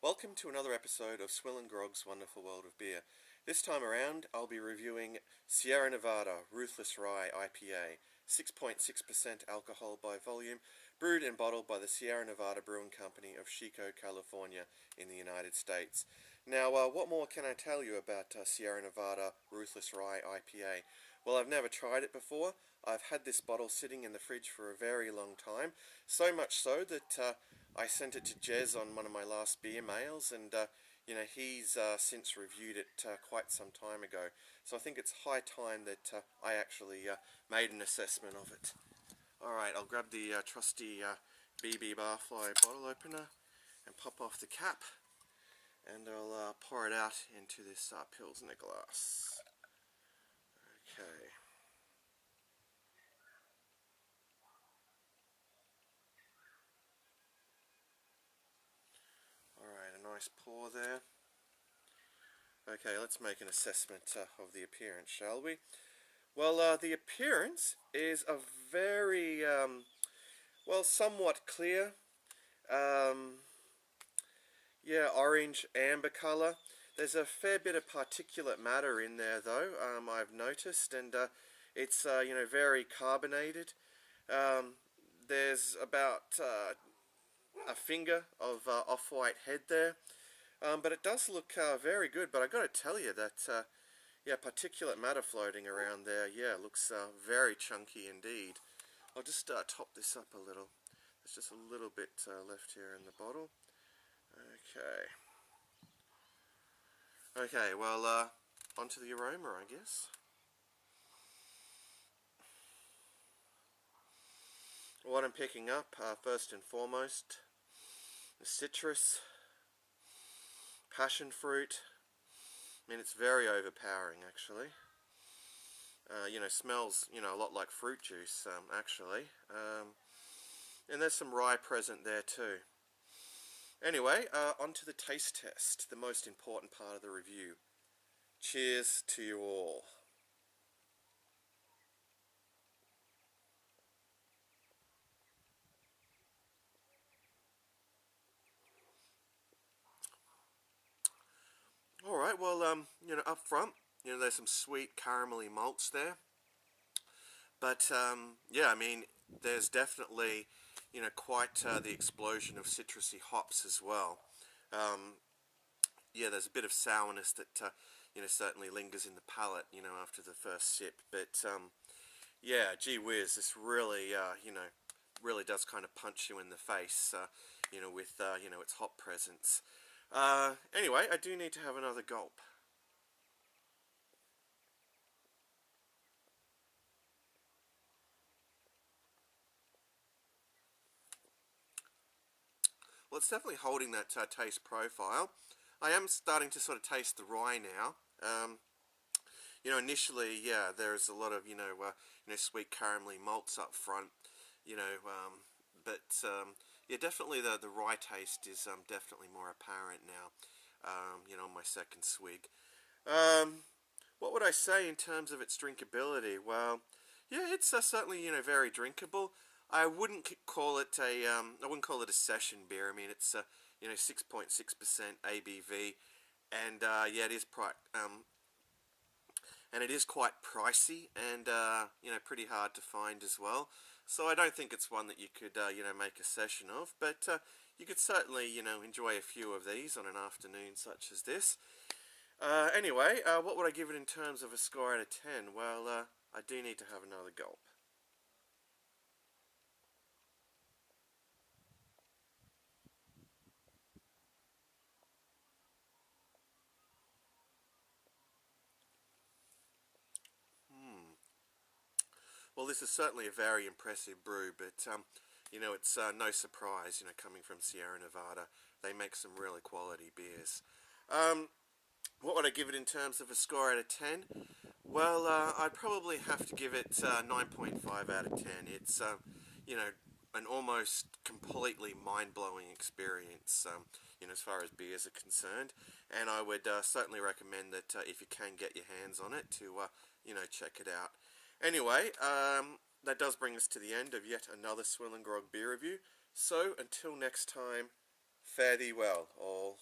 Welcome to another episode of SwillinGrog's Wonderful World of Beer. This time around, I'll be reviewing Sierra Nevada Ruthless Rye IPA, 6.6% alcohol by volume, brewed and bottled by the Sierra Nevada Brewing Company of Chico, California in the United States. Now, what more can I tell you about Sierra Nevada Ruthless Rye IPA? Well, I've never tried it before. I've had this bottle sitting in the fridge for a very long time, so much so that I sent it to Jez on one of my last beer mails, and he's since reviewed it quite some time ago. So I think it's high time that I actually made an assessment of it. Alright, I'll grab the trusty BB Barfly bottle opener and pop off the cap, and I'll pour it out into this Pilsner glass. Okay. Alright, a nice pour there. Okay, let's make an assessment of the appearance, shall we? Well, the appearance is a very, somewhat clear, orange amber colour. There's a fair bit of particulate matter in there, though, I've noticed, and it's, very carbonated. There's about a finger of off-white head there, but it does look very good. But I got to tell you that, particulate matter floating around there, looks very chunky indeed. I'll just top this up a little. There's just a little bit left here in the bottle. Okay, well, onto the aroma, I guess. What I'm picking up, first and foremost, the citrus, passion fruit. I mean, it's very overpowering, actually. Smells, a lot like fruit juice, actually. And there's some rye present there, too. Anyway, on to the taste test, the most important part of the review. Cheers to you all. Alright, well, up front, there's some sweet caramelly malts there. But, I mean, there's definitely, quite the explosion of citrusy hops as well. There's a bit of sourness that, certainly lingers in the palate, after the first sip. But, gee whiz, this really, really does kind of punch you in the face, with, its hop presence. Anyway, I do need to have another gulp. Well, it's definitely holding that taste profile. I am starting to sort of taste the rye now. Initially, there's a lot of, sweet caramelly malts up front, definitely the rye taste is definitely more apparent now, on my second swig. What would I say in terms of its drinkability? Well, it's certainly, very drinkable. I wouldn't call it a session beer. I mean, it's 6.6% ABV, and it is quite pricey and pretty hard to find as well. So I don't think it's one that you could make a session of, but you could certainly enjoy a few of these on an afternoon such as this. Anyway, what would I give it in terms of a score out of 10? Well, I do need to have another gulp. Well, this is certainly a very impressive brew, but, it's no surprise, coming from Sierra Nevada. They make some really quality beers. What would I give it in terms of a score out of 10? Well, I'd probably have to give it 9.5 out of 10. It's, an almost completely mind-blowing experience, as far as beers are concerned. And I would certainly recommend that if you can get your hands on it to, check it out. Anyway, that does bring us to the end of yet another SwillinGrog beer review. So, until next time, fare thee well, all.